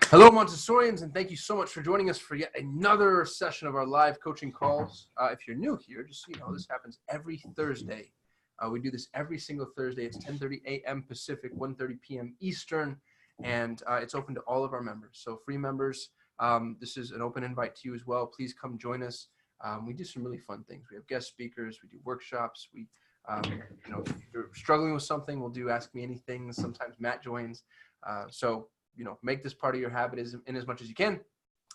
Hello, Montessorians, and thank you so much for joining us for yet another session of our live coaching calls. If you're new here, just so you know, this happens every Thursday. We do this every single Thursday. It's 10:30 a.m. Pacific, 1:30 p.m. Eastern, and it's open to all of our members. So free members, this is an open invite to you as well. Please come join us. We do some really fun things. We have guest speakers. We do workshops. If you're struggling with something, we'll do Ask Me Anything. Sometimes Matt joins. Make this part of your habit in as much as you can.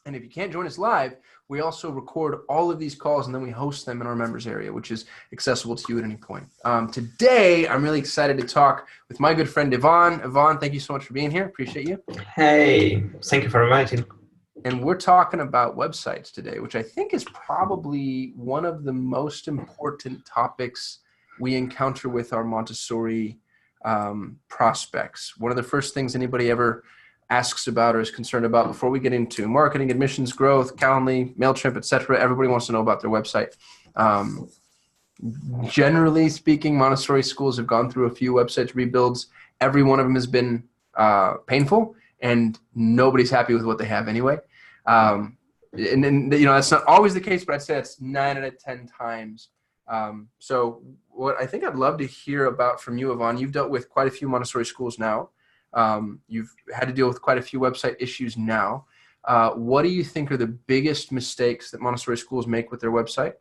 And if you can't join us live, we also record all of these calls and then we host them in our members area, which is accessible to you at any point. Today, I'm really excited to talk with my good friend, Yvonne. Yvonne, thank you so much for being here. Appreciate you. Hey, thank you for inviting. And we're talking about websites today, which I think is probably one of the most important topics we encounter with our Montessori prospects. One of the first things anybody ever asks about or is concerned about before we get into marketing, admissions, growth, Calendly, MailChimp, etc. Everybody wants to know about their website. Generally speaking, Montessori schools have gone through a few website rebuilds. Every one of them has been painful, and nobody's happy with what they have anyway. That's not always the case, but I'd say it's 9 out of 10 times. So what I think I'd love to hear about from you, Yvonne, you've dealt with quite a few Montessori schools now. You've had to deal with quite a few website issues now. What do you think are the biggest mistakes that Montessori schools make with their website?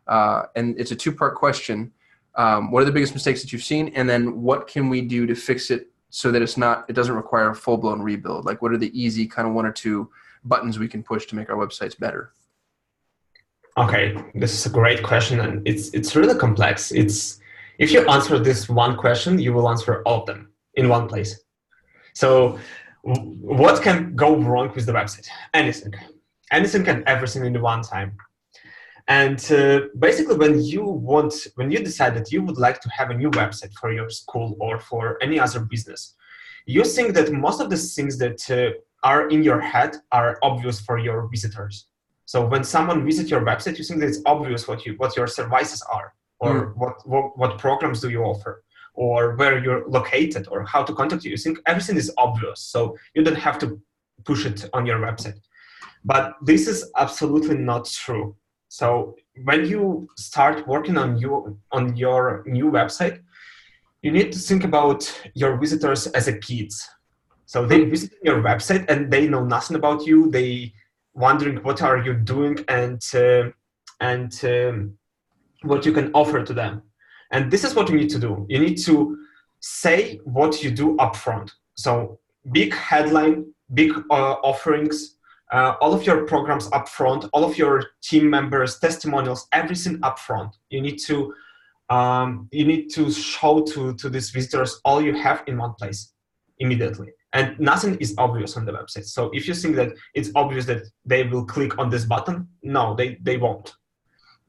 And it's a two-part question. What are the biggest mistakes that you've seen? And then what can we do to fix it so that it doesn't require a full-blown rebuild? Like, what are the easy kind of one or two buttons we can push to make our websites better? Okay, this is a great question, and it's really complex. If you answer this one question, you will answer all of them in one place. So what can go wrong with the website? Anything and everything in one time. And basically, when you decide that you would like to have a new website for your school or for any other business, you think that most of the things that are in your head are obvious for your visitors. So when someone visits your website, you think that it's obvious what your services are, or what programs do you offer, or where you're located, or how to contact you. You think everything is obvious, so you don't have to push it on your website. But this is absolutely not true. So when you start working on your new website, you need to think about your visitors as a kids. So they visit your website and they know nothing about you. They wondering what are you doing and what you can offer to them. And this is what you need to do. You need to say what you do up front. So big headline, big offerings, all of your programs up front, all of your team members, testimonials, everything up front. You need to show to these visitors all you have in one place immediately. And nothing is obvious on the website. So if you think that it's obvious that they will click on this button, no, they won't.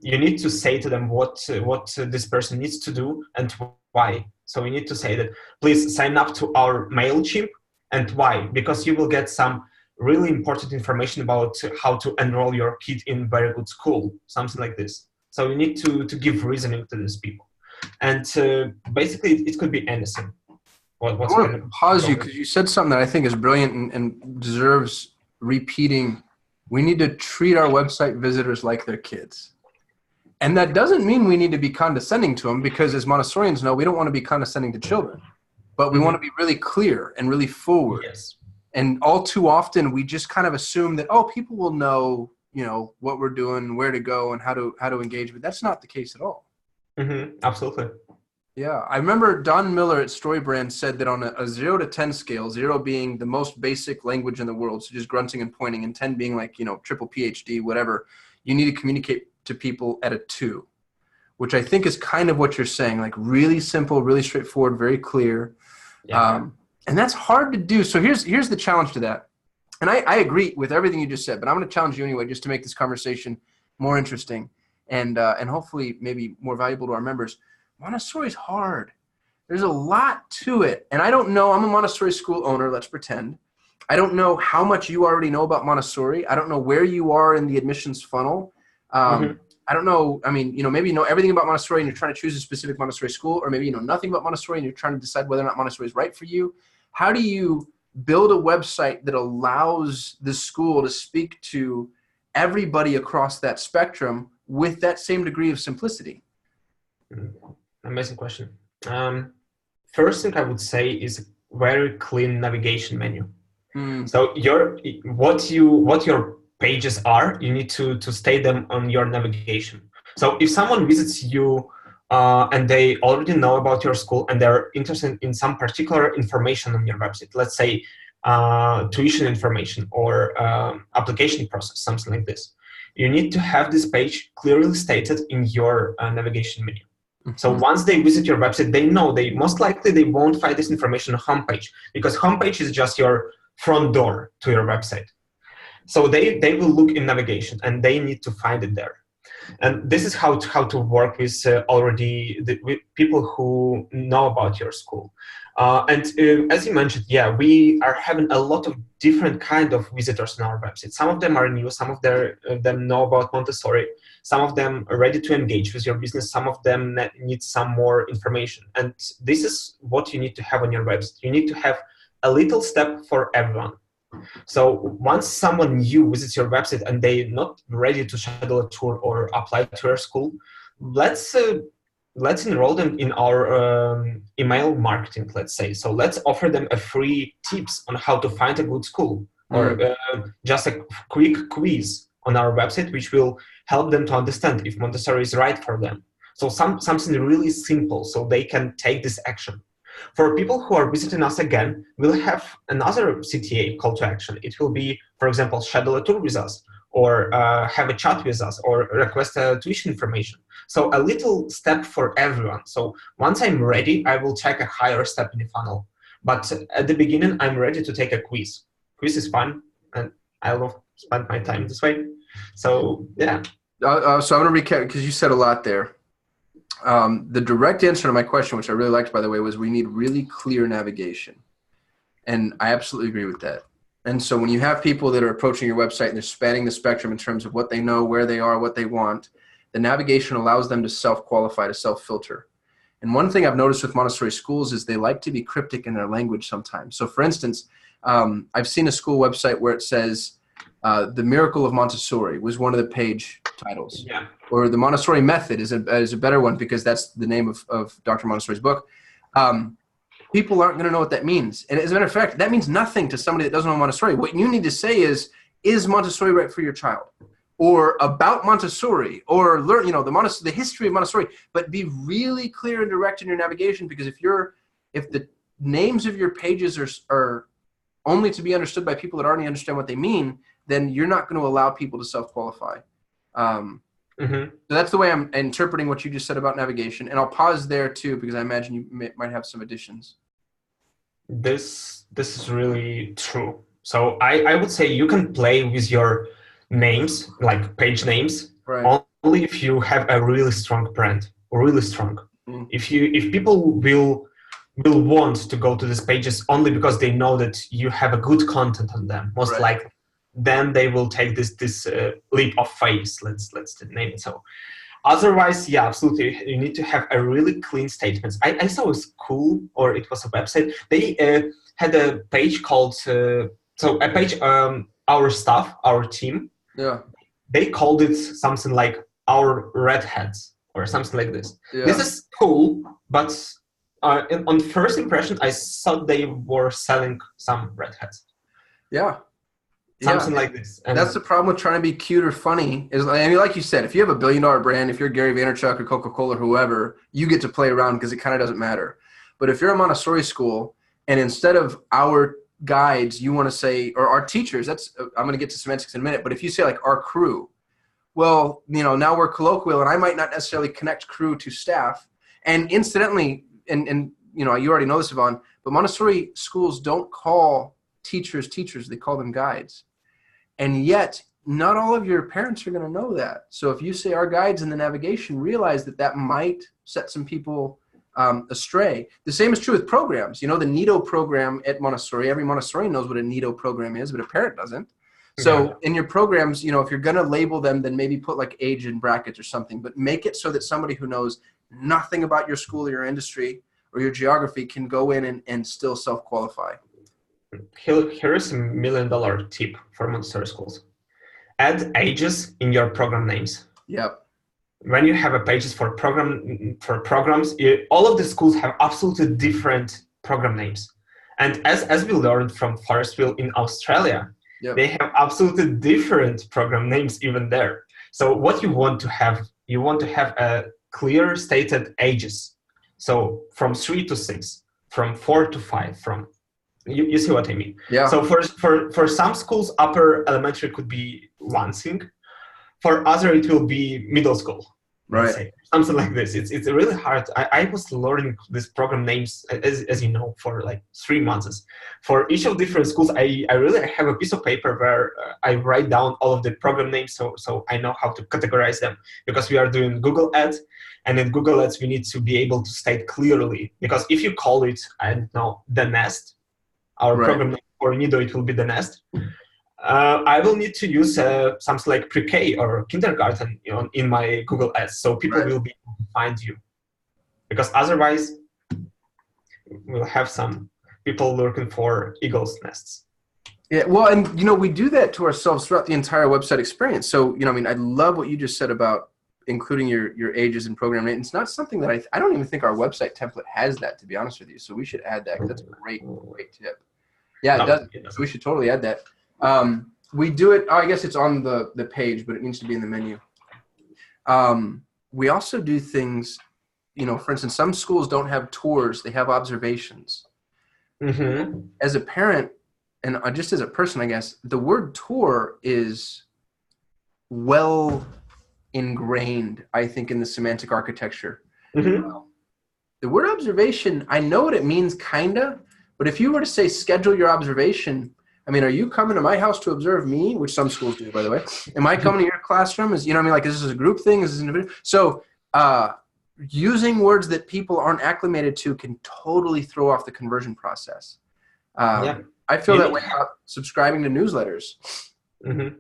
You need to say to them what this person needs to do and why. So you need to say that, please sign up to our MailChimp, and why? Because you will get some really important information about how to enroll your kid in very good school, something like this. So you need to give reasoning to these people. And basically, it could be anything. I want to pause you because you said something that I think is brilliant and deserves repeating. We need to treat our website visitors like they're kids. And that doesn't mean we need to be condescending to them, because as Montessorians know, we don't want to be condescending to children, but we want to be really clear and really forward. Yes. And all too often we just kind of assume that, people will know, what we're doing, where to go, and how to engage. But that's not the case at all. Absolutely. Yeah, I remember Don Miller at StoryBrand said that on a 0 to 10 scale, 0 being the most basic language in the world, so just grunting and pointing, and 10 being like, triple PhD, whatever, you need to communicate to people at a 2, which I think is kind of what you're saying, like really simple, really straightforward, very clear. Yeah. And that's hard to do. So here's the challenge to that. And I agree with everything you just said, but I'm going to challenge you anyway, just to make this conversation more interesting and hopefully maybe more valuable to our members. Montessori is hard. There's a lot to it. And I don't know, I'm a Montessori school owner, let's pretend. I don't know how much you already know about Montessori. I don't know where you are in the admissions funnel. I don't know, maybe you know everything about Montessori and you're trying to choose a specific Montessori school, or maybe you know nothing about Montessori and you're trying to decide whether or not Montessori is right for you. How do you build a website that allows the school to speak to everybody across that spectrum with that same degree of simplicity? Amazing question. First thing I would say is a very clean navigation menu. So what your pages are, you need to state them on your navigation. So if someone visits you and they already know about your school and they're interested in some particular information on your website, let's say tuition information or application process, something like this, you need to have this page clearly stated in your navigation menu. So once they visit your website, they know they most likely they won't find this information on homepage, because homepage is just your front door to your website. So they will look in navigation and they need to find it there. And this is how to work with with people who know about your school. As you mentioned, yeah, we are having a lot of different kind of visitors on our website. Some of them are new, some of them know about Montessori, some of them are ready to engage with your business, some of them need some more information. And this is what you need to have on your website. You need to have a little step for everyone. So once someone new visits your website and they're not ready to schedule a tour or apply to your school, let's enroll them in our email marketing, let's say. So let's offer them a free tips on how to find a good school, or just a quick quiz on our website, which will help them to understand if Montessori is right for them. So something really simple so they can take this action. For people who are visiting us again, we'll have another CTA call to action. It will be, for example, schedule a tour with us, or have a chat with us, or request a tuition information. So a little step for everyone. So once I'm ready, I will take a higher step in the funnel. But at the beginning, I'm ready to take a quiz. Quiz is fun, and I love spend my time this way. So yeah. So I'm going to recap, because you said a lot there. The direct answer to my question, which I really liked, by the way, was we need really clear navigation. And I absolutely agree with that. And so when you have people that are approaching your website and they're spanning the spectrum in terms of what they know, where they are, what they want, the navigation allows them to self-qualify, to self-filter. And one thing I've noticed with Montessori schools is they like to be cryptic in their language sometimes. So for instance, I've seen a school website where it says, The Miracle of Montessori was one of the page titles. Yeah. Or the Montessori Method is a better one, because that's the name of Dr. Montessori's book. People aren't going to know what that means. And as a matter of fact, that means nothing to somebody that doesn't know Montessori. What you need to say is Montessori right for your child? Or about Montessori, or learn, the history of Montessori, but be really clear and direct in your navigation, because if the names of your pages are only to be understood by people that already understand what they mean, then you're not going to allow people to self-qualify. So that's the way I'm interpreting what you just said about navigation. And I'll pause there too, because I imagine you might have some additions. This is really true. So I would say you can play with your names, like page names, right, only if you have a really strong brand, really strong. If people will want to go to these pages only because they know that you have a good content on them, most likely, then they will take this leap of faith. Let's name it so. Otherwise, yeah, absolutely, you need to have a really clean statements. I saw a school, or it was a website. They had a page called our staff, our team. Yeah. They called it something like our redheads or something like this. Yeah. This is cool, but on first impression, I thought they were selling some redheads. Yeah. Something like this. And that's the problem with trying to be cute or funny. Like you said, if you have $1 billion brand, if you're Gary Vaynerchuk or Coca-Cola or whoever, you get to play around because it kind of doesn't matter. But if you're a Montessori school, and instead of our guides, you want to say, or our teachers, I'm going to get to semantics in a minute, but if you say like our crew, well, now we're colloquial, and I might not necessarily connect crew to staff. And incidentally, and you already know this, Yvonne, but Montessori schools don't call teachers, they call them guides. And yet, not all of your parents are going to know that. So if you say our guides in the navigation, realize that might set some people astray. The same is true with programs. The NIDO program at Montessori, every Montessori knows what a NIDO program is, but a parent doesn't. So in your programs, if you're going to label them, then maybe put like age in brackets or something, but make it so that somebody who knows nothing about your school or your industry or your geography can go in and still self-qualify. Here's $1 million tip for Montessori schools. Add ages in your program names. Yep. When you have a pages for programs, all of the schools have absolutely different program names. And as we learned from Forestville in Australia, Yep. they have absolutely different program names even there. So what you want to have a clear stated ages. So from 3 to 6, from 4 to 5, from you see what I mean? Yeah. So for some schools, upper elementary could be one thing. For other, it will be middle school. Right. Say, something like this. It's really hard. I was learning these program names, as you know, for like 3 months. For each of different schools, I really have a piece of paper where I write down all of the program names, so I know how to categorize them, because we are doing Google Ads, and in Google Ads we need to be able to state clearly, because if you call it, I don't know, the nest, our program name for Nido, it will be the nest. I will need to use something like pre-K or kindergarten in my Google Ads, so people will be able to find you. Because otherwise, we'll have some people looking for eagles' nests. Yeah, well, and we do that to ourselves throughout the entire website experience. So, I love what you just said about including your ages and program name. It's not something that I don't even think our website template has that, to be honest with you. So we should add that, because that's a great tip. Yeah, it does. So we should totally add that. We do it, I guess it's on the page, but it needs to be in the menu. We also do things, for instance, some schools don't have tours, they have observations. Mm-hmm. As a parent, and just as a person, I guess, the word tour is well ingrained, I think, in the semantic architecture. Mm-hmm. The word observation, I know what it means, kinda, but if you were to say schedule your observation, are you coming to my house to observe me? Which some schools do, by the way. Am I coming to your classroom? Is this is a group thing? Is this an individual? So using words that people aren't acclimated to can totally throw off the conversion process. I feel that way about subscribing to newsletters. Mm-hmm.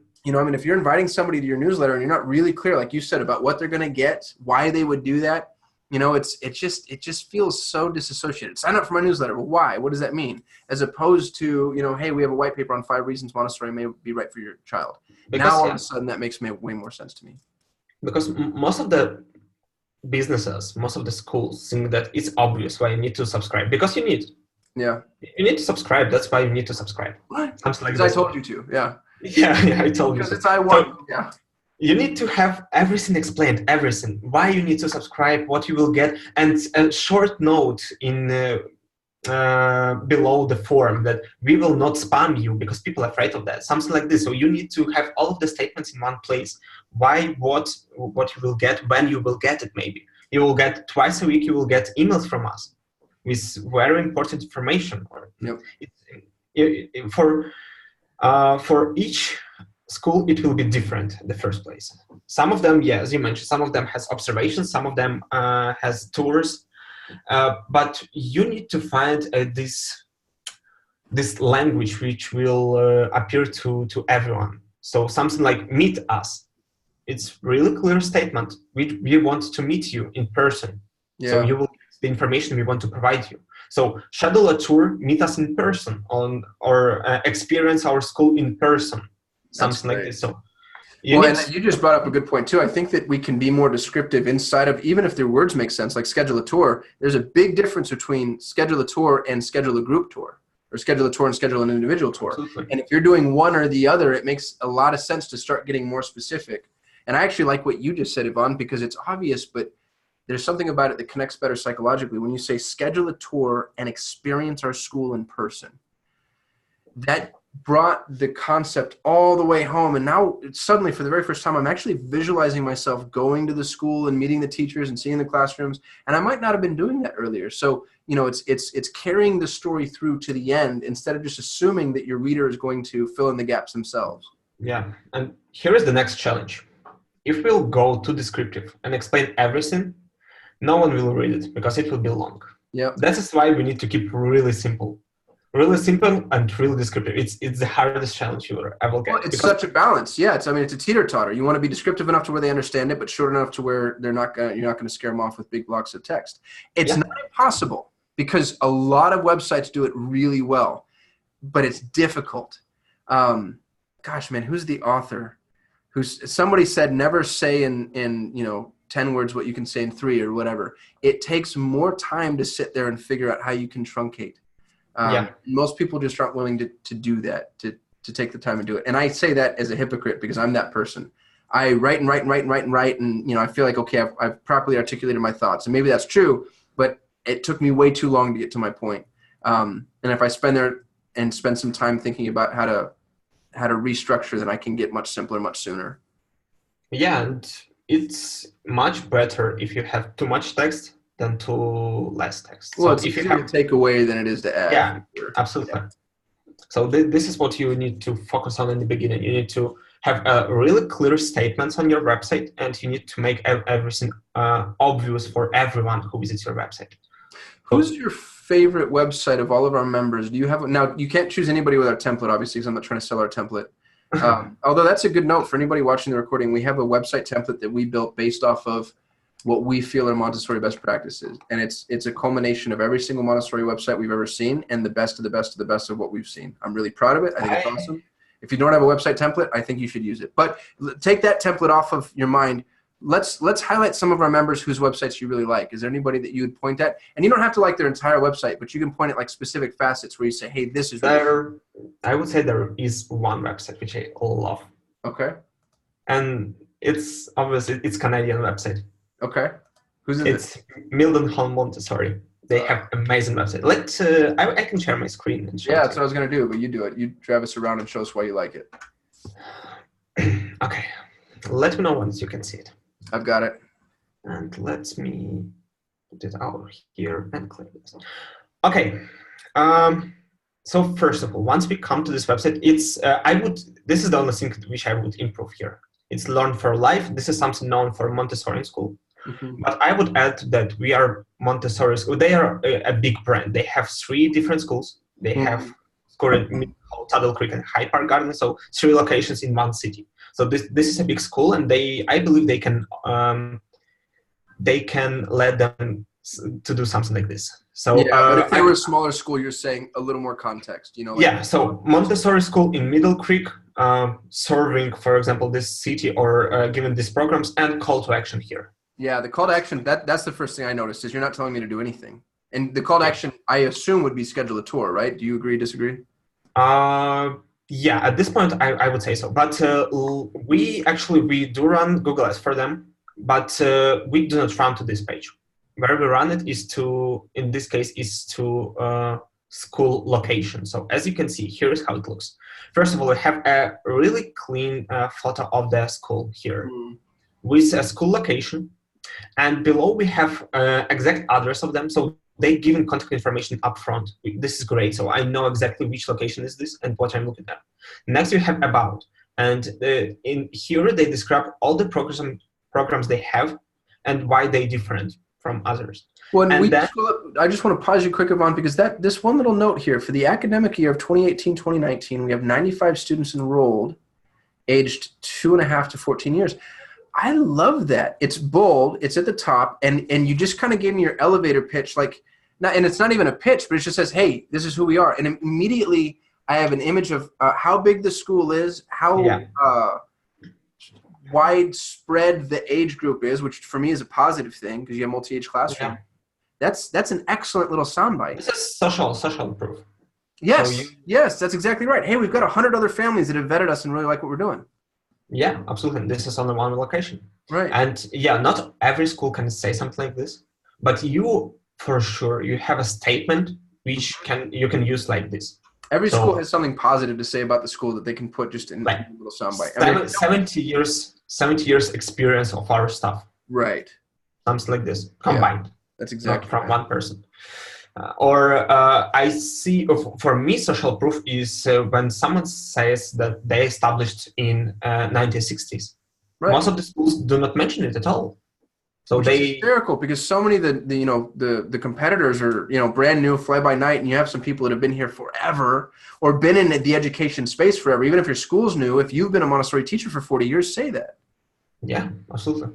If you're inviting somebody to your newsletter and you're not really clear, like you said, about what they're going to get, why they would do that, it just feels so disassociated. Sign up for my newsletter. Well, why? What does that mean? As opposed to, hey, we have a white paper on 5 reasons Montessori may be right for your child. Because, now all of a sudden that makes way more sense to me. Because most of the businesses, most of the schools think that it's obvious why you need to subscribe, because you need. Yeah. You need to subscribe. That's why you need to subscribe. What? Something like because that. I told you to. Yeah. Yeah, I told you. Because it's I want. So, yeah. You need to have everything explained, everything. Why you need to subscribe, what you will get, and a short note in below the form that we will not spam you, because people are afraid of that. Something like this. So you need to have all of the statements in one place. Why, what you will get, when you will get it. Maybe you will get twice a week. You will get emails from us with very important information. For each school, it will be different in the first place. Some of them, as you mentioned, some of them has observations, some of them has tours, but you need to find this language which will appear to everyone. So something like meet us. It's really clear statement. We want to meet you in person. Yeah. So you will get the information we want to provide you. So schedule a tour, meet us in person, or experience our school in person. Something like this. So and you just brought up a good point too. I think that we can be more descriptive inside of, even if their words make sense, like schedule a tour. There's a big difference between schedule a tour and schedule a group tour, or schedule a tour and schedule an individual tour. Absolutely. And if you're doing one or the other, it makes a lot of sense to start getting more specific. And I actually like what you just said, Ivan, because it's obvious, but there's something about it that connects better psychologically. When you say schedule a tour and experience our school in person, that brought the concept all the way home. And now suddenly, for the very first time, I'm actually visualizing myself going to the school and meeting the teachers and seeing the classrooms. And I might not have been doing that earlier. So, it's carrying the story through to the end instead of just assuming that your reader is going to fill in the gaps themselves. Yeah. And here is the next challenge. If we'll go too descriptive and explain everything, no one will read it because it will be long. Yeah. That is why we need to keep really simple. Really simple and really descriptive. It's the hardest challenge you will ever get. Well, it's such a balance. Yeah, it's a teeter-totter. You want to be descriptive enough to where they understand it, but short enough to where you're not going to scare them off with big blocks of text. It's not impossible, because a lot of websites do it really well. but it's difficult. Gosh, man, who's the author? Somebody said never say in 10 words what you can say in 3 or whatever. It takes more time to sit there and figure out how you can truncate. Most people just aren't willing to do that, to take the time and do it. And I say that as a hypocrite because I'm that person. I write and write and write and write and write, and I feel like, okay, I've properly articulated my thoughts, and maybe that's true, but it took me way too long to get to my point. And if I spend some time thinking about how to restructure, then I can get much simpler much sooner. Yeah, and it's much better if you have too much text than too less text. Well, it's easier to take away than it is to add. Yeah, absolutely. Yeah. So this is what you need to focus on in the beginning. You need to have really clear statements on your website, and you need to make everything obvious for everyone who visits your website. Who's your favorite website of all of our members? Do you have now? You can't choose anybody with our template, obviously, because I'm not trying to sell our template. Although that's a good note for anybody watching the recording. We have a website template that we built based off of what we feel are Montessori best practices, and it's a culmination of every single Montessori website we've ever seen, and the best of the best of the best of what we've seen. I'm really proud of it. I think it's awesome. If you don't have a website template, I think you should use it. But take that template off of your mind. Let's highlight some of our members whose websites you really like. Is there anybody that you would point at? And you don't have to like their entire website, but you can point at like specific facets where you say, hey, this is there. I would say there is one website which I love. Okay. And it's obviously it's Canadian website. Okay. Who's it? It's Mildenhall Montessori. They have amazing website. I can share my screen and show it. That's what I was gonna do, but you do it. You drive us around and show us why you like it. Okay. Let me know once you can see it. I've got it. And let me put it out here and click this. Okay. So first of all, once we come to this website, this is the only thing which I would improve here. It's Learn for Life. This is something known for Montessori school. Mm-hmm. But I would add that we are Montessori school. They are a big brand. They have 3 different schools. They have school in Tuttle Creek and Hyde Park Gardens, so 3 locations in one city. So this is a big school, and I believe they can let them to do something like this. So but if they were a smaller school, you're saying a little more context, So Montessori school in Middle Creek, serving, for example, this city or giving these programs, and call to action here. Yeah, the call to action, that's the first thing I noticed is you're not telling me to do anything. And the call to action, I assume, would be schedule a tour, right? Do you agree, disagree? Yeah, at this point, I would say so. But we do run Google Ads for them, but we do not run to this page. Where we run it is in this case, school location. So as you can see, here's how it looks. First of all, we have a really clean photo of the school here with a school location. And below we have exact address of them. So they given contact information up front. This is great. So I know exactly which location is this and what I'm looking at. Next we have about. And in here they describe all the programs they have and why they different from others. Well, I just want to pause you quick, Yvonne, because this one little note here, for the academic year of 2018-2019, we have 95 students enrolled, aged 2.5 to 14 years. I love that. It's bold. It's at the top, and you just kind of gave me your elevator pitch, and it's not even a pitch, but it just says, "Hey, this is who we are." And immediately, I have an image of how big the school is, how widespread the age group is, which for me is a positive thing because you have multi-age classroom. Yeah. That's an excellent little soundbite. This is social proof. Yes, yes, that's exactly right. Hey, we've got 100 other families that have vetted us and really like what we're doing. Yeah, absolutely. This is only one location. Right. And not every school can say something like this, but you, for sure, you have a statement which you can use like this. Every school has something positive to say about the school that they can put just in a little soundbite. 70 years experience of our stuff. Right. Something like this, combined. Yeah, that's exactly from one person. I see, for me, social proof is when someone says that they established in 1960s. Right. Most of the schools do not mention it at all. So Which is hysterical because so many of the competitors are brand new, fly by night, and you have some people that have been here forever or been in the education space forever. Even if your school's new, if you've been a Montessori teacher for 40 years, say that. Yeah, absolutely.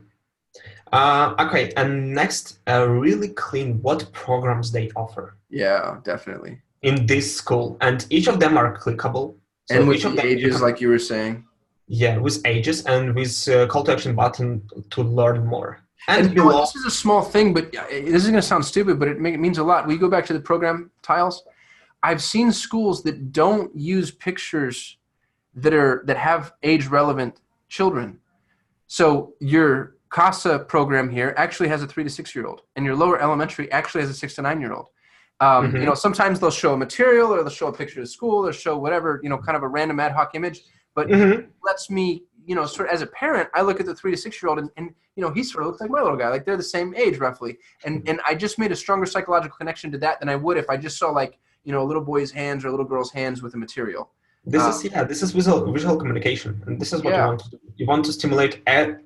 Okay, and next, really clean what programs they offer. Yeah, definitely. in this school, and each of them are clickable. And So with each of the them you ages, can, like you were saying. yeah, with ages and with call to action button to learn more. And And you know what? below, This is a small thing, but this is going to sound stupid, but it means a lot. We go back to the program tiles. I've seen schools that don't use pictures that have age relevant children. So your CASA program here actually has a 3 to 6 year old, and your lower elementary actually has a 6 to 9 year old. mhm, Sometimes they'll show a material, or they'll show a picture of the school, or show whatever, kind of a random ad hoc image. But mhm. lets me, sort of as a parent, I look at the 3 to 6 year old, and he sort of looks like my little guy, like they're the same age roughly, and I just made a stronger psychological connection to that than I would if I just saw like a little boy's hands or a little girl's hands with a material. This is visual communication, and this is what you Yeah, want to do. You want to stimulate um,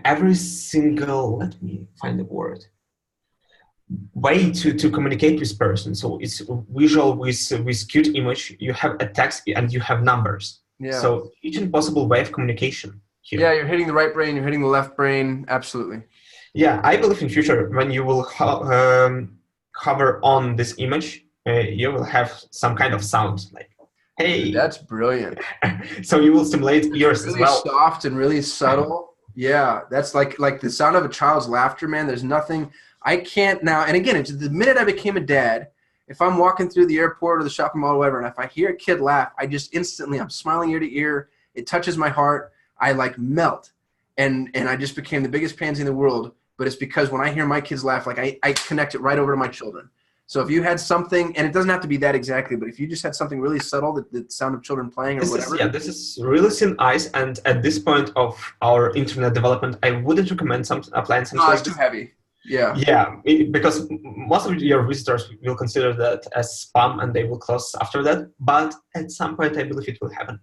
every single. Let me find the word. Way to communicate with person. So it's visual with cute image. You have a text and you have numbers. yeah, So each and possible way of communication yeah. here. You're hitting the right brain, you're hitting the left brain. Absolutely. Yeah, I believe in future when you will hover on this image, you will have some kind of sound like, Dude, hey. that's brilliant. So you will stimulate ears as Really well. soft and really subtle. Yeah, that's like the sound of a child's laughter, man. There's nothing I can't now. And again, it's the minute I became a dad, if I'm walking through the airport or the shopping mall or whatever, and if I hear a kid laugh, I just instantly, I'm smiling ear to ear. It touches my heart. I like melt. And I just became the biggest pansy in the world. But it's because when I hear my kids laugh, like I connect it right over to my children. So if you had something, and it doesn't have to be that exactly, but if you just had something really subtle, the sound of children playing or whatever. This is really thin ice, and at this point of our internet development, I wouldn't recommend applying something No, like it's too this. heavy. Yeah. Yeah, because most of your visitors will consider that as spam, and they will close after that. But at some point, I believe it will happen.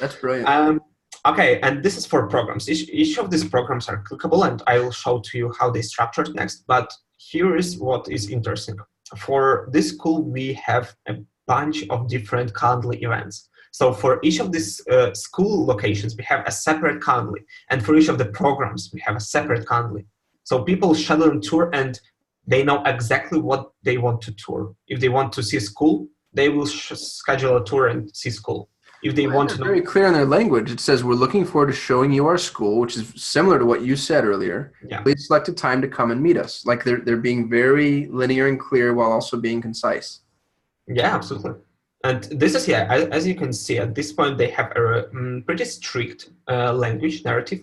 That's brilliant. Okay, and this is for programs. Each of these programs are clickable, and I will show to you how they structured next. But here is what is interesting. For this school, we have a bunch of different Calendly events. So for each of these school locations, we have a separate Calendly. And for each of the programs, we have a separate Calendly. So people schedule a tour and they know exactly what they want to tour. If they want to see school, they will schedule a tour and see school. If they want They're to know, very clear in their language. It says, we're looking forward to showing you our school, which is similar to what you said earlier. yeah. Please select a time to come and meet us. Like they're being very linear and clear while also being concise. Yeah, absolutely. And this is, yeah, as you can see, at this point, they have a pretty strict language narrative.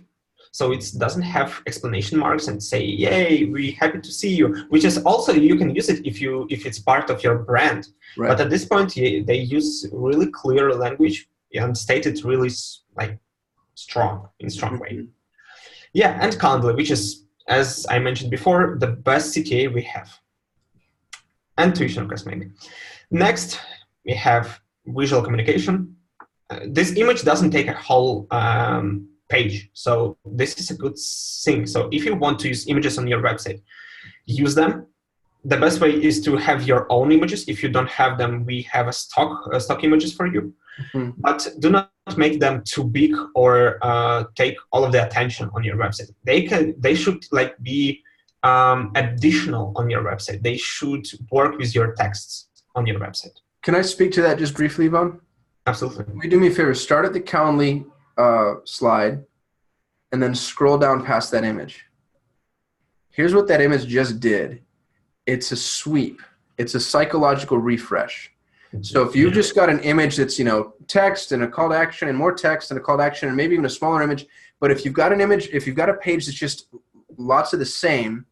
So it doesn't have explanation marks and say, yay, we're happy to see you, which is also, you can use it if it's part of your brand. Right. But at this point, they use really clear language and state it really like strong way. Yeah, and Calendly, which is, as I mentioned before, the best CTA we have. And tuition request maybe. Next, we have visual communication. This image doesn't take a whole page, so this is a good thing. So if you want to use images on your website, use them. The best way is to have your own images. If you don't have them, we have a stock images for you. Mm-hmm. But do not make them too big or take all of the attention on your website. They should like be additional on your website. They should work with your texts on your website. Can I speak to that just briefly, Ivan? Absolutely. Will you do me a favor? Start at the Calendly slide and then scroll down past that image. Here's what that image just did. It's a sweep. It's a psychological refresh. So if you've just got an image that's, text and a call to action and more text and a call to action and maybe even a smaller image, but if you've got an image, if you've got a page that's just lots of the same,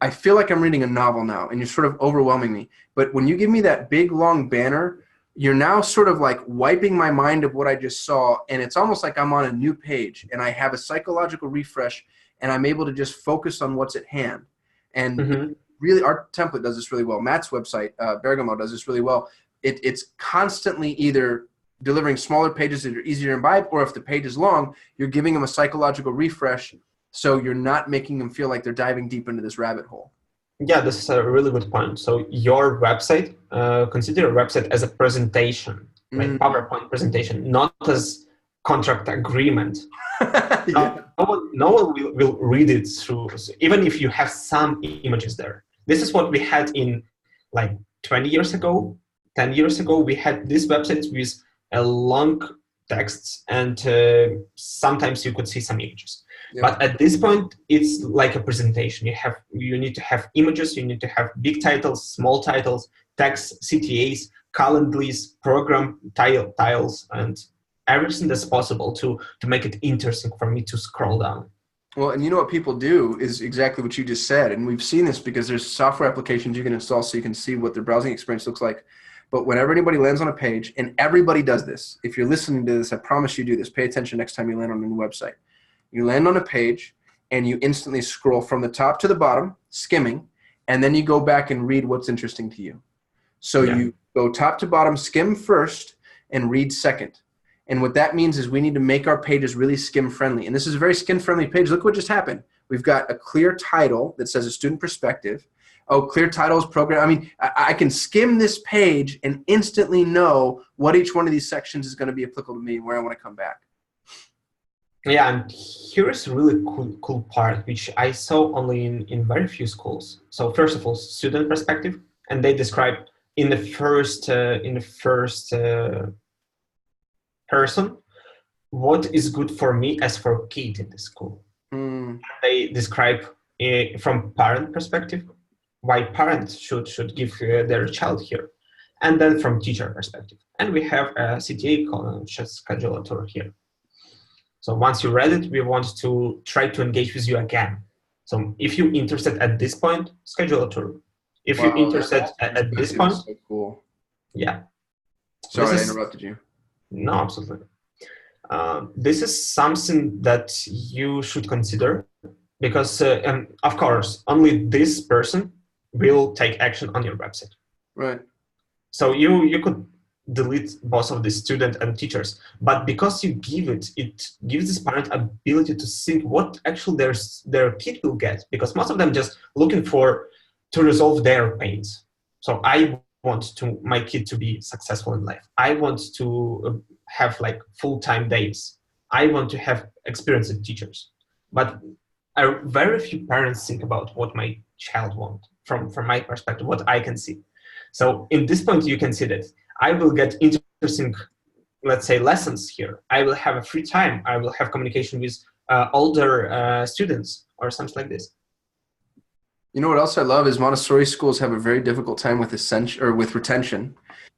I feel like I'm reading a novel now and you're sort of overwhelming me. But when you give me that big, long banner, you're now sort of like wiping my mind of what I just saw. And it's almost like I'm on a new page and I have a psychological refresh and I'm able to just focus on what's at hand. And really, our template does this really well. Matt's website, Bergamo, does this really well. It's constantly either delivering smaller pages that are easier to imbibe, or if the page is long, you're giving them a psychological refresh so you're not making them feel like they're diving deep into this rabbit hole. Yeah, this is a really good point. So your website, consider your website as a presentation, like PowerPoint presentation, not as contract agreement. Yeah. No one will read it through, even if you have some images there. This is what we had in like 20 years ago, 10 years ago. We had these websites with a long texts and sometimes you could see some images. Yeah. But at this point, it's like a presentation. You need to have images, you need to have big titles, small titles, text, CTAs, calendars, program tiles, and everything that's possible to make it interesting for me to scroll down. Well, and you know what people do is exactly what you just said. And we've seen this because there's software applications you can install so you can see what their browsing experience looks like. But whenever anybody lands on a page, and everybody does this, if you're listening to this, I promise you do this. Pay attention next time you land on a new website. You land on a page and you instantly scroll from the top to the bottom, skimming, and then you go back and read what's interesting to you. So you go top to bottom, skim first, and read second. And what that means is we need to make our pages really skim friendly. And this is a very skim friendly page. Look what just happened. We've got a clear title that says a student perspective. Oh, clear title is program. I mean, I can skim this page and instantly know what each one of these sections is going to be applicable to me and where I want to come back. Yeah, and here's a really cool part, which I saw only in very few schools. So first of all, student perspective, and they describe in the first person what is good for me as for a kid in the school. They describe from parent perspective why parents should give their child here, and then from teacher perspective. And we have a CTA column, schedule a tour here. So once you read it, we want to try to engage with you again. So if you're interested at this point, schedule a tour. If you're interested at this point, so cool. Yeah. Sorry, I interrupted you. No, absolutely. This is something that you should consider because, of course, only this person will take action on your website. Right. So you could delete both of the student and teachers, but because you give it gives this parent ability to think what actually their kid will get, because most of them just looking to resolve their pains. So I want my kid to be successful in life. I want to have like full-time days. I want to have experienced teachers. But very few parents think about what my child wants from my perspective, what I can see. So in this point, you can see that I will get interesting, let's say, lessons here. I will have a free time. I will have communication with older students or something like this. You know what else I love is Montessori schools have a very difficult time with retention.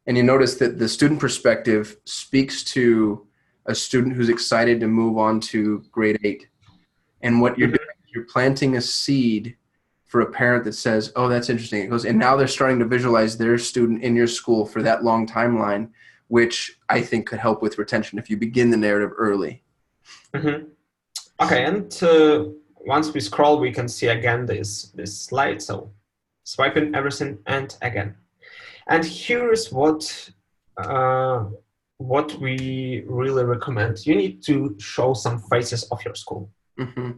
And you notice that the student perspective speaks to a student who's excited to move on to grade 8. And what you're doing is you're planting a seed for a parent that says, oh, that's interesting. It goes, and now they're starting to visualize their student in your school for that long timeline, which I think could help with retention if you begin the narrative early. Mm-hmm. Okay, and once we scroll, we can see again this slide. So swiping everything and again. And here is what we really recommend. You need to show some faces of your school. Mm-hmm.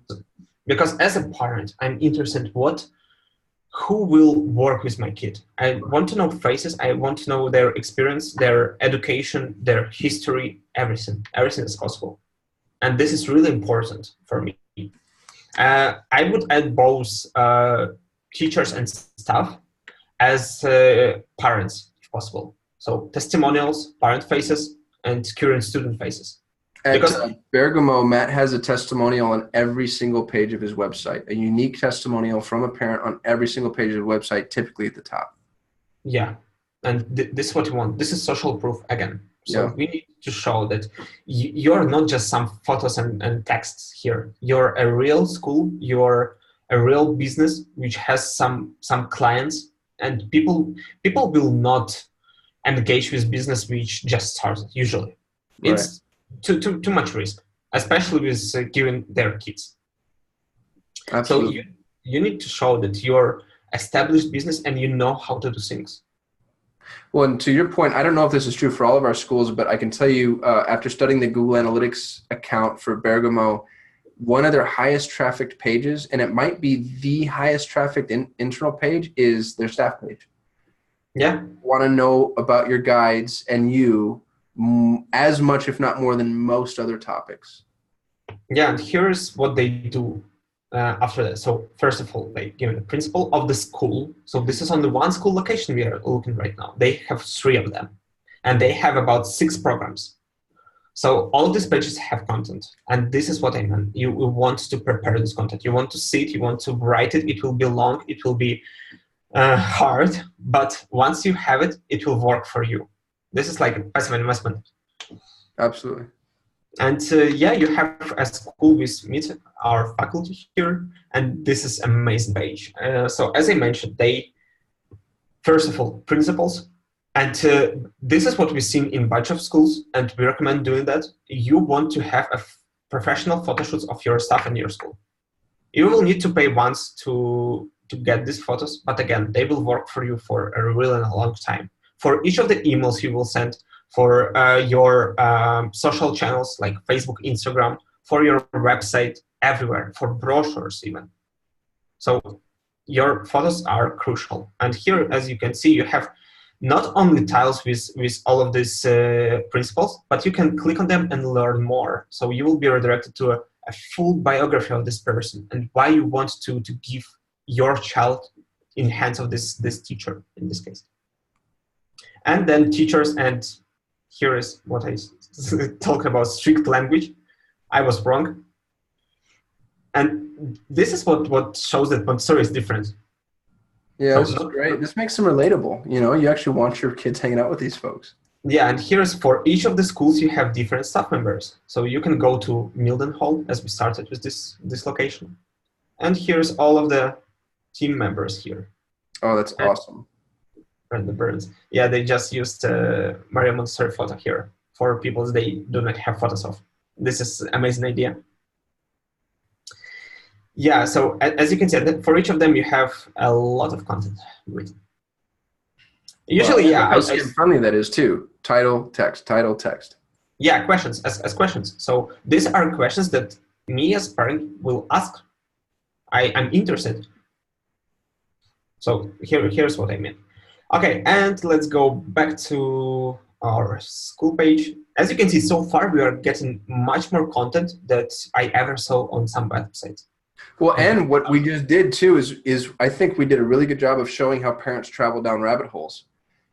Because as a parent, I'm interested who will work with my kid. I want to know faces. I want to know their experience, their education, their history, everything is possible. And this is really important for me. I would add both teachers and staff as parents, if possible. So testimonials, parent faces, and current student faces. At Bergamo, Matt has a testimonial on every single page of his website, a unique testimonial from a parent on every single page of the website, typically at the top. Yeah, and this is what you want. This is social proof again. So we need to show that you're not just some photos and texts here. You're a real school. You're a real business which has some clients, and people will not engage with business which just started. Usually, it's too much risk, especially with giving their kids. Absolutely. So you need to show that you're established business and you know how to do things. Well, and to your point, I don't know if this is true for all of our schools, but I can tell you after studying the Google Analytics account for Bergamo, one of their highest trafficked pages, and it might be the highest trafficked internal page, is their staff page. Yeah. Want to know about your guides and you as much, if not more than most other topics. Yeah, and here's what they do. after that. So first of all, they give the principal of the school. So this is on the one school location we are looking right now. They have 3 of them, and they have about 6 programs. So all of these pages have content, and this is what I meant. You want to prepare this content. You want to see it. You want to write it. It will be long. It will be hard, but once you have it, it will work for you. This is like a passive investment. Absolutely. And yeah, you have a school with meet our faculty here, and this is amazing page. So as I mentioned, they first of all principals, and this is what we've seen in a bunch of schools, and we recommend doing that. You want to have a professional photo shoots of your staff in your school. You will need to pay once to get these photos, but again, they will work for you for a really long time. For each of the emails you will send, for your social channels like Facebook, Instagram, for your website, everywhere, for brochures even. So your photos are crucial. And here, as you can see, you have not only tiles with all of these principles, but you can click on them and learn more. So you will be redirected to a full biography of this person and why you want to give your child in hands of this teacher in this case. And then teachers, and here is what I talk about strict language. I was wrong. And this is what shows that Montessori is different. Yeah, this is great. This makes them relatable. You know, you actually want your kids hanging out with these folks. Yeah, and here's for each of the schools, you have different staff members. So you can go to Mildenhall, as we started with this location. And here's all of the team members here. Oh, that's awesome. And the birds. Yeah, they just used Maria Montessori photo here for people they do not have photos of. This is an amazing idea. Yeah, so as you can see, for each of them, you have a lot of content written. Usually, well, yeah. How friendly that is too. Title, text, title, text. Yeah, questions as questions. So these are questions that me as parent will ask. I'm interested. So here's what I mean. Okay, and let's go back to our school page. As you can see, so far we are getting much more content that I ever saw on some websites. Well, and what we just did too is I think we did a really good job of showing how parents travel down rabbit holes.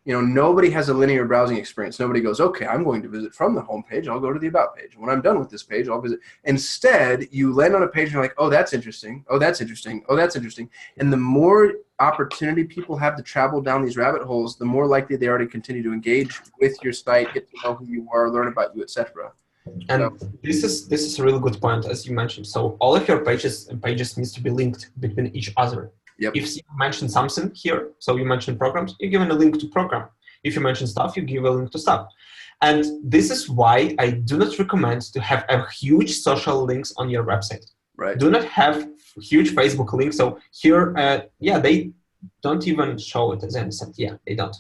You know, nobody has a linear browsing experience. Nobody goes, okay, I'm going to visit from the home page. I'll go to the about page. When I'm done with this page, I'll visit. Instead, you land on a page and you're like, oh, that's interesting. Oh, that's interesting. Oh, that's interesting. And the more opportunity people have to travel down these rabbit holes, the more likely they are to continue to engage with your site, get to know who you are, learn about you, etc. And this is a really good point, as you mentioned. So all of your pages needs to be linked between each other. Yep. If you mention something here, so you mentioned programs, you give a link to program. If you mention stuff, you give a link to stuff. And this is why I do not recommend to have a huge social links on your website. Right. Do not have huge Facebook links. So here, yeah, they don't even show it as I understand. Yeah, they don't.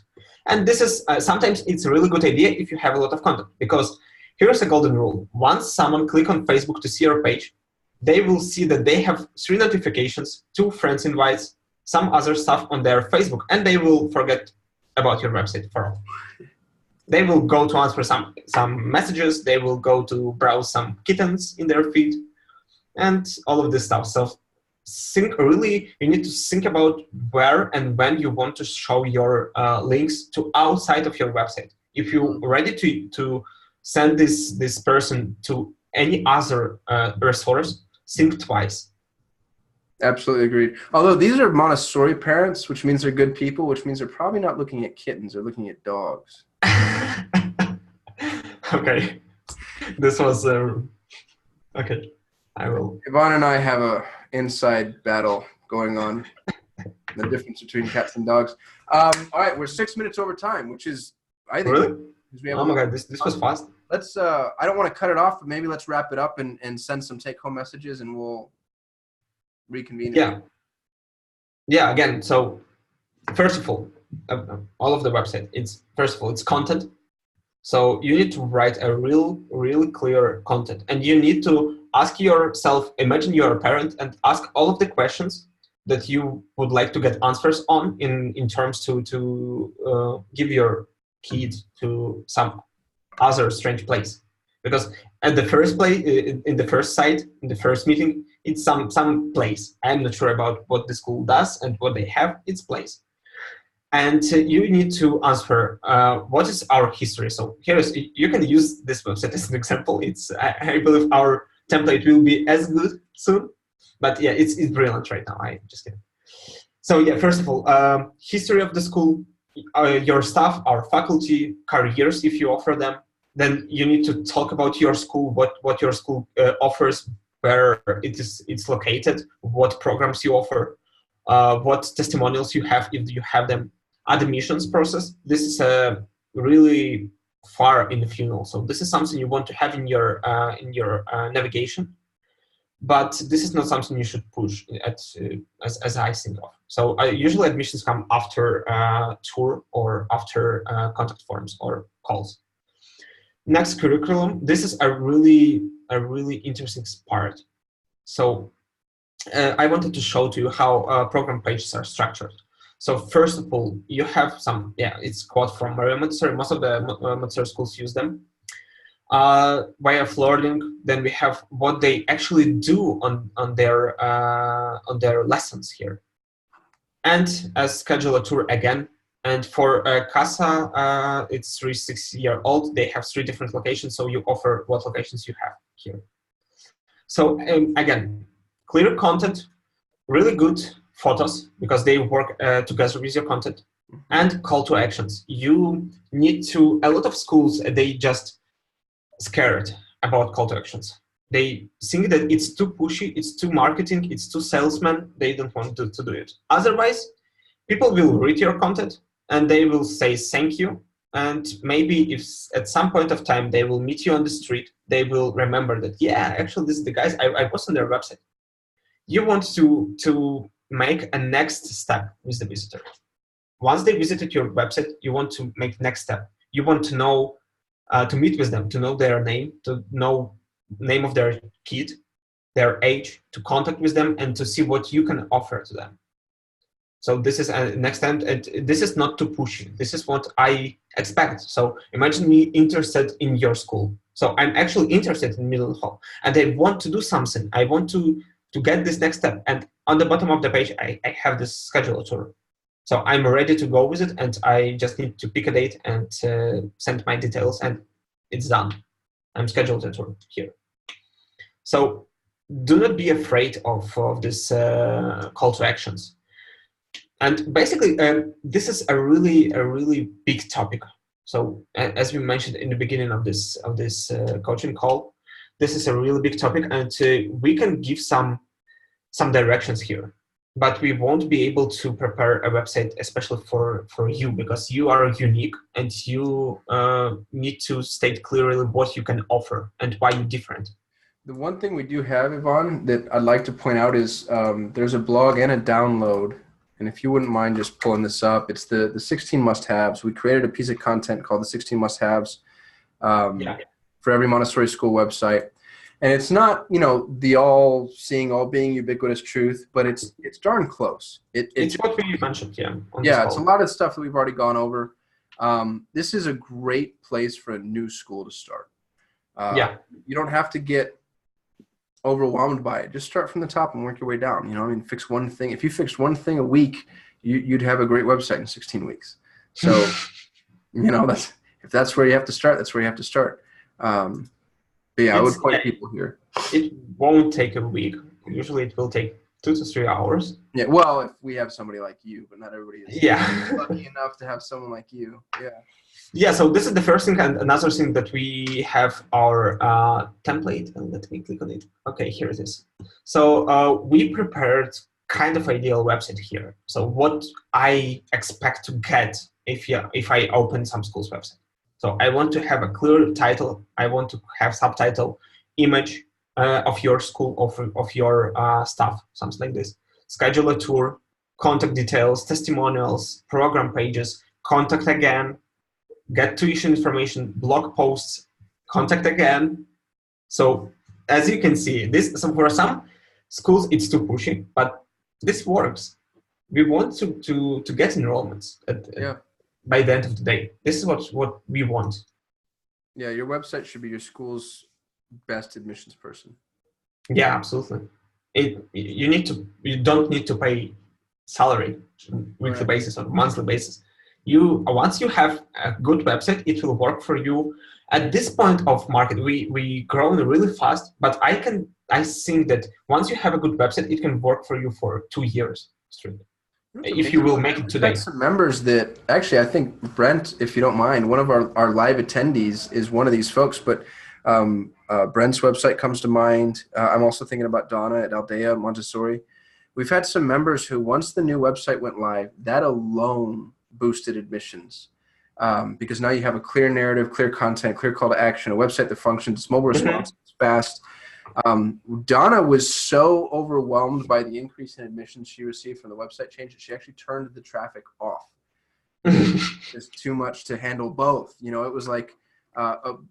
And this is sometimes it's a really good idea if you have a lot of content, because here's a golden rule. Once someone click on Facebook to see your page, they will see that they have 3 notifications, 2 friends invites, some other stuff on their Facebook, and they will forget about your website for all. They will go to answer some messages, they will go to browse some kittens in their feed, and all of this stuff. So you need to think about where and when you want to show your links to outside of your website. If you're ready to send this person to any other resource, think twice. Absolutely agreed. Although these are Montessori parents, which means they're good people, which means they're probably not looking at kittens, they're looking at dogs. Okay. This was okay. I will. Yvonne and I have a inside battle going on. The difference between cats and dogs. All right, we're 6 minutes over time, which is, I think. Really? Oh my God, this was fast. Let's. I don't want to cut it off, but maybe let's wrap it up and send some take-home messages, and we'll reconvene. Yeah. Yeah. Again, so first of all of the website. It's content. So you need to write a really clear content, and you need to ask yourself. Imagine you're a parent and ask all of the questions that you would like to get answers on in terms to give your kid to some other strange place. Because at the first place, in the first site, in the first meeting, It's some place. I'm not sure about what the school does and what they have. It's place. And you need to answer what is our history. So you can use this website as an example. I believe our template will be as good soon, but yeah, it's brilliant right now. I just kidding. So yeah, first of all, history of the school, your staff, our faculty, careers if you offer them. Then you need to talk about your school, what your school offers, where it's located, what programs you offer, what testimonials you have if you have them. Admissions process. This is really far in the funnel. So this is something you want to have in your navigation, but this is not something you should push as I think of. So usually admissions come after tour or after contact forms or calls. Next, curriculum. This is a really interesting part. So I wanted to show to you how program pages are structured. So first of all, you have some, it's quote from Maria Montessori. Most of the Montessori schools use them. Way of learning. Then we have what they actually do on their lessons here. And a schedule a tour again. And for CASA, it's 6-year-old. They have 3 different locations. So you offer what locations you have here. So again, clear content, really good photos because they work together with your content, and call to actions. You need to, a lot of schools, they just scared about call to actions. They think that it's too pushy, it's too marketing, it's too salesman. They don't want to do it. Otherwise, people will read your content and they will say thank you. And maybe if at some point of time they will meet you on the street, they will remember that, yeah, actually this is the guys, I was on their website. You want to make a next step with the visitor. Once they visited your website, you want to make next step. You want to know, to meet with them, to know their name, to know name of their kid, their age, to contact with them, and to see what you can offer to them. So this is a next step, and this is not too pushy. This is what I expect. So imagine me interested in your school. So I'm actually interested in Millennium, and I want to do something. I want to get this next step. And on the bottom of the page, I have this schedule tour. So I'm ready to go with it, and I just need to pick a date and send my details, and it's done. I'm scheduled a tour here. So do not be afraid of this call to actions. And basically, this is a really big topic. So as we mentioned in the beginning of this coaching call, this is a really big topic, and we can give some directions here, but we won't be able to prepare a website especially for you, because you are unique and you need to state clearly what you can offer and why you're different. The one thing we do have, Ivan, that I'd like to point out is there's a blog and a download. And if you wouldn't mind just pulling this up, it's the 16 must-haves. We created a piece of content called the 16 must-haves for every Montessori school website. And it's not, the all-seeing, all-being ubiquitous truth, but it's darn close. It's what we mentioned, it's a lot of stuff that we've already gone over. This is a great place for a new school to start. You don't have to get overwhelmed by it. Just start from the top and work your way down. Fix one thing. If you fixed one thing a week, you'd have a great website in 16 weeks. So, if that's where you have to start, that's where you have to start. But yeah, I would point people here. It won't take a week. Usually it will take 2 to 3 hours. Yeah, well, if we have somebody like you, but not everybody is lucky enough to have someone like you. Yeah, so this is the first thing, and another thing that we have our template, and let me click on it. Okay, here it is. So we prepared kind of ideal website here. So what I expect to get if I open some school's website. So I want to have a clear title. I want to have subtitle, image of your school, of your staff, something like this. Schedule a tour, contact details, testimonials, program pages, contact again, get tuition information, blog posts, contact again. So as you can see, so for some schools it's too pushy, but this works. We want to get enrollments by the end of the day. This is what we want. Yeah, your website should be your school's best admissions person. Yeah, absolutely. you don't need to pay salary on weekly Right. basis or monthly basis. Once you have a good website, it will work for you. At this point of market, we growing really fast, but I think that once you have a good website, it can work for you for 2 years straight, That's if you amazing. will make it We've had today. some members that actually, I think Brent, if you don't mind, one of our live attendees is one of these folks, but Brent's website comes to mind. I'm also thinking about Donna at Aldea Montessori. We've had some members who, once the new website went live, that alone boosted admissions. Because now you have a clear narrative, clear content, clear call to action, a website that functions, it's mobile responsive, it's fast. Donna was so overwhelmed by the increase in admissions she received from the website change that she actually turned the traffic off. It's too much to handle both. You know, it was like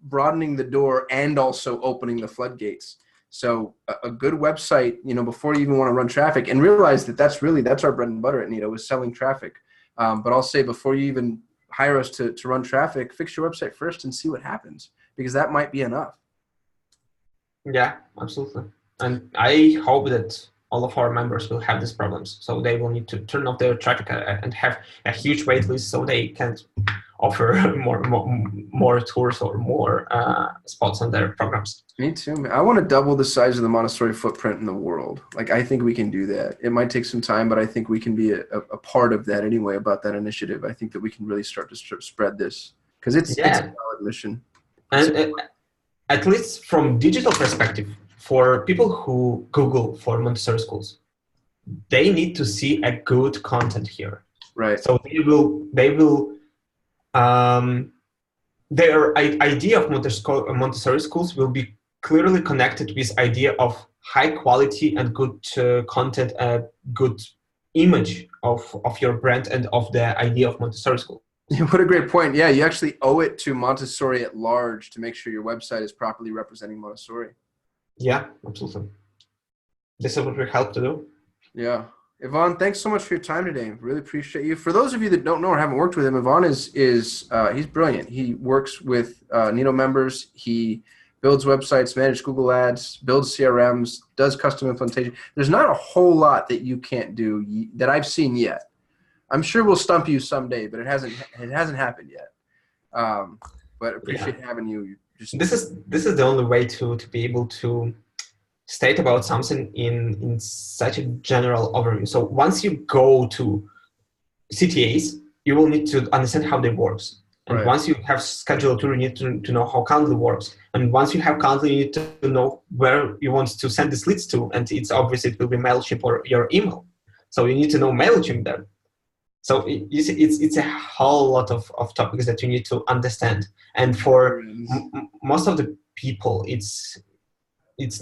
broadening the door and also opening the floodgates. So a good website, you know, before you even want to run traffic, and realize that that's our bread and butter at Nito, is selling traffic. But I'll say, before you even hire us to run traffic, fix your website first and see what happens, because that might be enough. Yeah, absolutely. And I hope that all of our members will have these problems. So they will need to turn off their traffic and have a huge wait list so they can offer more tours or more spots on their programs. Me too, man. I want to double the size of the Montessori footprint in the world. Like, I think we can do that. It might take some time, but I think we can be a part of that anyway, about that initiative. I think that we can really start to spread this, because it's a solid mission. And at least from digital perspective, for people who Google for Montessori schools, they need to see a good content here. Right. So they will their idea of Montessori schools will be clearly connected with idea of high quality and good content, a good image of your brand and of the idea of Montessori school. What a great point. Yeah, you actually owe it to Montessori at large to make sure your website is properly representing Montessori. Yeah, absolutely. This is what we help to do. Yeah. Yvonne, thanks so much for your time today. Really appreciate you. For those of you that don't know or haven't worked with him, Yvonne is he's brilliant. He works with Nito members. He builds websites, manages Google Ads, builds CRMs, does custom implementation. There's not a whole lot that you can't do that I've seen yet. I'm sure we'll stump you someday, but it hasn't happened yet. But appreciate having you. This is the only way to be able to state about something in such a general overview. So once you go to CTAs, you will need to understand how they works. And once you have scheduled tour, you need to know how Calendly works. And once you have Calendly, you need to know where you want to send these leads to. And it's obvious it will be MailChimp or your email. So you need to know MailChimp there. So you see, it's a whole lot of topics that you need to understand. And for most of the people, it's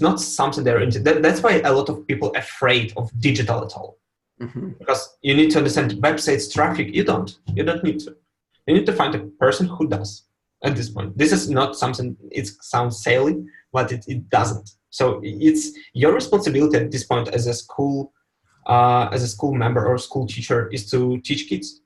not something they're into. That's why a lot of people are afraid of digital at all. Mm-hmm. Because you need to understand websites, traffic. You don't need to. You need to find a person who does at this point. This is not something, it sounds silly, but it doesn't. So it's your responsibility at this point as a school member or school teacher is to teach kids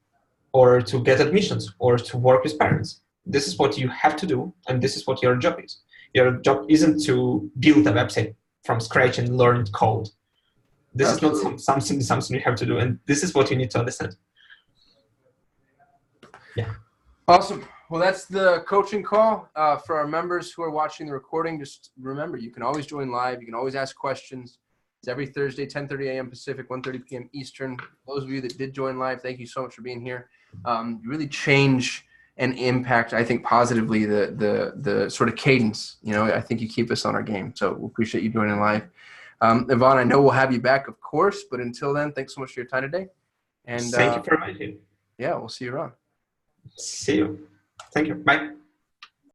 or to get admissions or to work with parents. This is what you have to do, and this is what your job is. Your job isn't to build a website from scratch and learn code. This is not something you have to do, and this is what you need to understand. Yeah. Awesome. Well, that's the coaching call for our members who are watching the recording. Just remember, you can always join live. You can always ask questions. It's every Thursday, 10:30 a.m. Pacific, 1:30 p.m. Eastern. Those of you that did join live, thank you so much for being here. You really change and impact, I think, positively the sort of cadence. You know, I think you keep us on our game. So we appreciate you joining live. Yvonne, I know we'll have you back, of course, but until then, thanks so much for your time today. And thank you for inviting me. Yeah, we'll see you around. See you. Thank you. Bye.